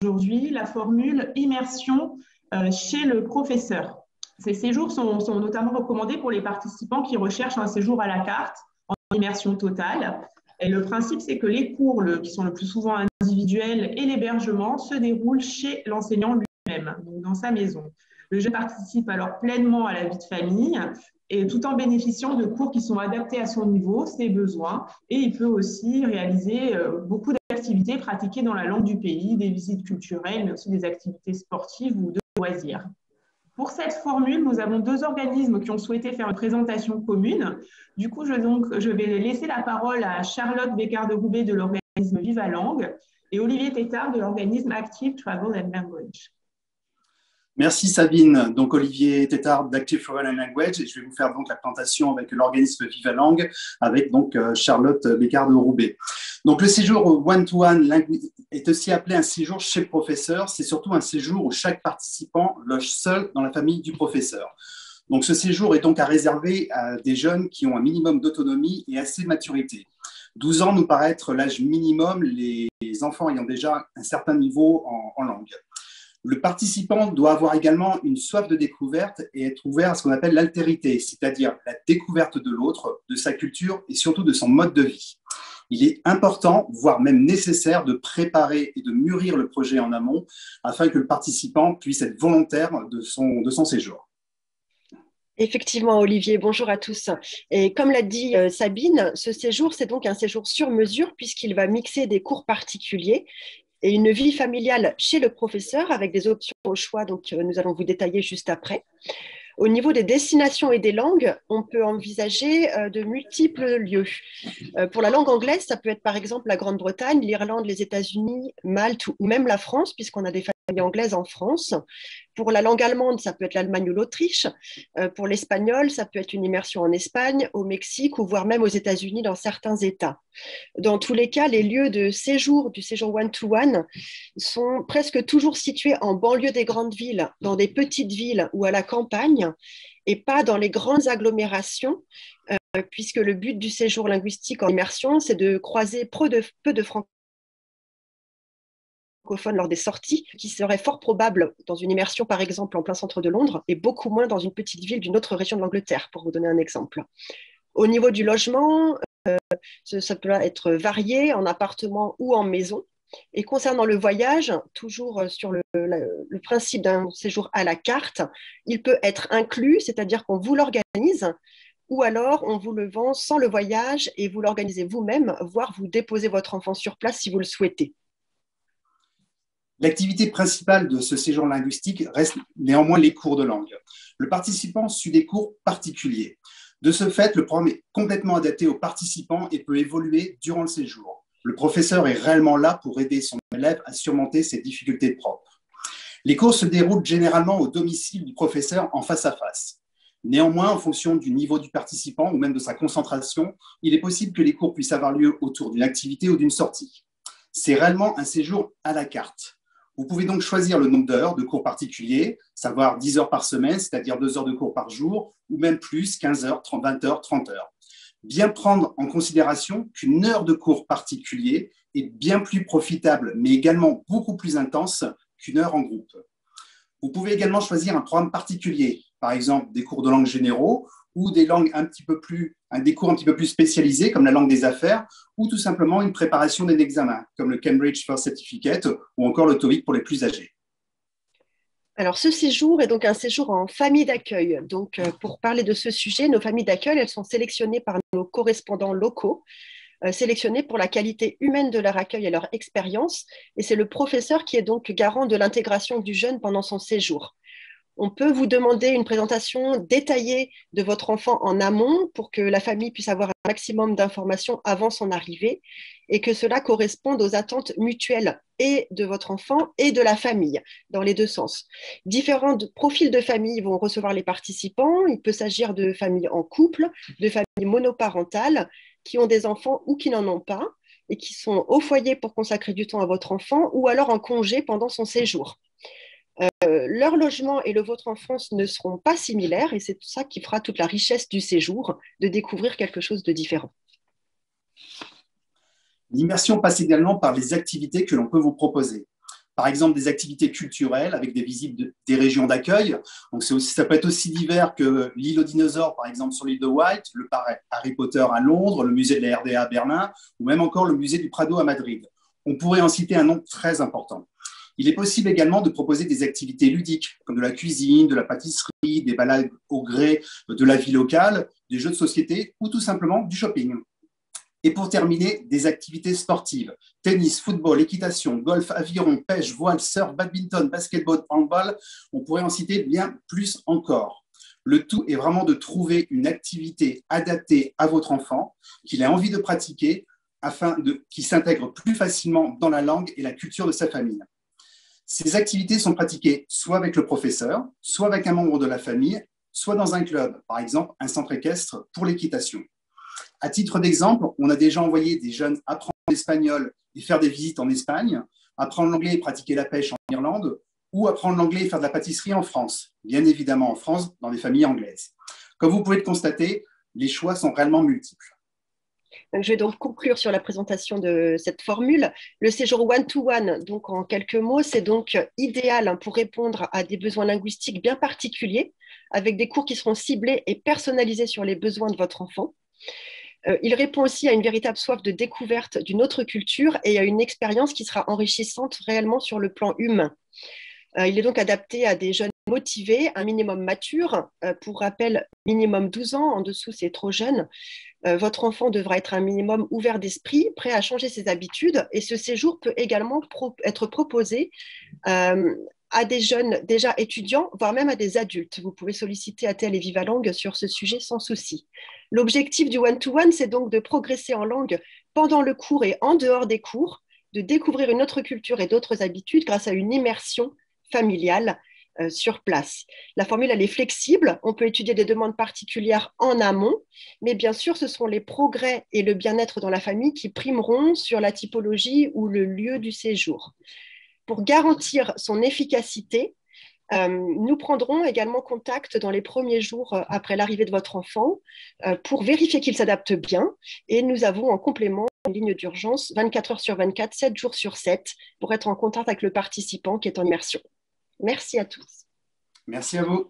aujourd'hui la formule immersion chez le professeur. Ces séjours sont notamment recommandés pour les participants qui recherchent un séjour à la carte en immersion totale. Et le principe, c'est que les cours, qui sont le plus souvent individuels, et l'hébergement se déroulent chez l'enseignant lui-même, donc dans sa maison. Le jeune participe alors pleinement à la vie de famille et tout en bénéficiant de cours qui sont adaptés à son niveau, ses besoins, et il peut aussi réaliser beaucoup d'activités pratiquées dans la langue du pays, des visites culturelles, mais aussi des activités sportives ou de loisirs. Pour cette formule, nous avons deux organismes qui ont souhaité faire une présentation commune. Du coup, je vais laisser la parole à Charlotte Bécard-de-Roubaix de l'organisme Viva Langue et Olivier Tétard de l'organisme Active Travel and Language. Merci Sabine. Donc Olivier Tétard d'Active Travel and Language, et je vais vous faire donc la présentation avec l'organisme Viva Langue, avec donc Charlotte Bécard-de-Roubaix. Donc le séjour one-to-one est aussi appelé un séjour chez le professeur. C'est surtout un séjour où chaque participant loge seul dans la famille du professeur. Donc ce séjour est donc à réserver à des jeunes qui ont un minimum d'autonomie et assez de maturité. 12 ans nous paraît être l'âge minimum, les enfants ayant déjà un certain niveau en langue. Le participant doit avoir également une soif de découverte et être ouvert à ce qu'on appelle l'altérité, c'est-à-dire la découverte de l'autre, de sa culture et surtout de son mode de vie. Il est important, voire même nécessaire, de préparer et de mûrir le projet en amont afin que le participant puisse être volontaire de son séjour. Effectivement, Olivier, bonjour à tous. Et comme l'a dit Sabine, ce séjour, c'est donc un séjour sur mesure puisqu'il va mixer des cours particuliers et une vie familiale chez le professeur avec des options au choix, donc nous allons vous détailler juste après. Au niveau des destinations et des langues, on peut envisager de multiples lieux. Pour la langue anglaise, ça peut être par exemple la Grande-Bretagne, l'Irlande, les États-Unis, Malte ou même la France, puisqu'on a des familles anglaises en France. Pour la langue allemande, ça peut être l'Allemagne ou l'Autriche. Pour l'espagnol, ça peut être une immersion en Espagne, au Mexique ou voire même aux États-Unis dans certains États. Dans tous les cas, les lieux de séjour du séjour one-to-one sont presque toujours situés en banlieue des grandes villes, dans des petites villes ou à la campagne, et pas dans les grandes agglomérations, puisque le but du séjour linguistique en immersion, c'est de croiser peu de francophones lors des sorties, qui serait fort probable dans une immersion, par exemple, en plein centre de Londres, et beaucoup moins dans une petite ville d'une autre région de l'Angleterre, pour vous donner un exemple. Au niveau du logement, ça peut être varié en appartement ou en maison. Et concernant le voyage, toujours sur le principe d'un séjour à la carte, il peut être inclus, c'est-à-dire qu'on vous l'organise, ou alors on vous le vend sans le voyage et vous l'organisez vous-même, voire vous déposez votre enfant sur place si vous le souhaitez. L'activité principale de ce séjour linguistique reste néanmoins les cours de langue. Le participant suit des cours particuliers. De ce fait, le programme est complètement adapté aux participants et peut évoluer durant le séjour. Le professeur est réellement là pour aider son élève à surmonter ses difficultés propres. Les cours se déroulent généralement au domicile du professeur en face à face. Néanmoins, en fonction du niveau du participant ou même de sa concentration, il est possible que les cours puissent avoir lieu autour d'une activité ou d'une sortie. C'est réellement un séjour à la carte. Vous pouvez donc choisir le nombre d'heures de cours particuliers, savoir 10 heures par semaine, c'est-à-dire 2 heures de cours par jour, ou même plus, 15 heures, 20 heures, 30 heures. Bien prendre en considération qu'une heure de cours particulier est bien plus profitable, mais également beaucoup plus intense qu'une heure en groupe. Vous pouvez également choisir un programme particulier, par exemple des cours de langue généraux ou des cours un petit peu plus spécialisés comme la langue des affaires ou tout simplement une préparation d'un examen comme le Cambridge First Certificate ou encore le TOEIC pour les plus âgés. Alors, ce séjour est donc un séjour en famille d'accueil. Donc, pour parler de ce sujet, nos familles d'accueil, elles sont sélectionnées par nos correspondants locaux, sélectionnés pour la qualité humaine de leur accueil et leur expérience. Et c'est le professeur qui est donc garant de l'intégration du jeune pendant son séjour. On peut vous demander une présentation détaillée de votre enfant en amont pour que la famille puisse avoir un maximum d'informations avant son arrivée et que cela corresponde aux attentes mutuelles et de votre enfant et de la famille, dans les deux sens. Différents profils de famille vont recevoir les participants. Il peut s'agir de familles en couple, de familles monoparentales qui ont des enfants ou qui n'en ont pas et qui sont au foyer pour consacrer du temps à votre enfant ou alors en congé pendant son séjour. Leur logement et le vôtre en France ne seront pas similaires et c'est ça qui fera toute la richesse du séjour, de découvrir quelque chose de différent. L'immersion passe également par les activités que l'on peut vous proposer. par exemple des activités culturelles avec des visites des régions d'accueil. Donc ça peut être aussi divers que l'île aux dinosaures, par exemple sur l'île de White, le parc Harry Potter à Londres, le musée de la RDA à Berlin, ou même encore le musée du Prado à Madrid. On pourrait en citer un nombre très important. Il est possible également de proposer des activités ludiques, comme de la cuisine, de la pâtisserie, des balades au gré de la vie locale, des jeux de société ou tout simplement du shopping. Et pour terminer, des activités sportives. Tennis, football, équitation, golf, aviron, pêche, voile, surf, badminton, basketball, handball. On pourrait en citer bien plus encore. Le tout est vraiment de trouver une activité adaptée à votre enfant, qu'il ait envie de pratiquer, afin qu'il s'intègre plus facilement dans la langue et la culture de sa famille. Ces activités sont pratiquées soit avec le professeur, soit avec un membre de la famille, soit dans un club, par exemple un centre équestre pour l'équitation. À titre d'exemple, on a déjà envoyé des jeunes apprendre l'espagnol et faire des visites en Espagne, apprendre l'anglais et pratiquer la pêche en Irlande, ou apprendre l'anglais et faire de la pâtisserie en France, bien évidemment en France, dans des familles anglaises. Comme vous pouvez le constater, les choix sont réellement multiples. Donc, je vais donc conclure sur la présentation de cette formule. Le séjour one-to-one, donc en quelques mots, c'est donc idéal pour répondre à des besoins linguistiques bien particuliers, avec des cours qui seront ciblés et personnalisés sur les besoins de votre enfant. Il répond aussi à une véritable soif de découverte d'une autre culture et à une expérience qui sera enrichissante réellement sur le plan humain. Il est donc adapté à des jeunes motivés, un minimum mature. Pour rappel, minimum 12 ans, en dessous c'est trop jeune. Votre enfant devra être un minimum ouvert d'esprit, prêt à changer ses habitudes. Et ce séjour peut également être proposé à des jeunes déjà étudiants, voire même à des adultes. Vous pouvez solliciter ATL et Viva Langue sur ce sujet sans souci. L'objectif du one-to-one, c'est donc de progresser en langue pendant le cours et en dehors des cours, de découvrir une autre culture et d'autres habitudes grâce à une immersion familiale sur place. La formule, elle est flexible. On peut étudier des demandes particulières en amont, mais bien sûr, ce seront les progrès et le bien-être dans la famille qui primeront sur la typologie ou le lieu du séjour. Pour garantir son efficacité, nous prendrons également contact dans les premiers jours après l'arrivée de votre enfant pour vérifier qu'il s'adapte bien. Et nous avons en complément une ligne d'urgence 24 heures sur 24, 7 jours sur 7 pour être en contact avec le participant qui est en immersion. Merci à tous. Merci à vous.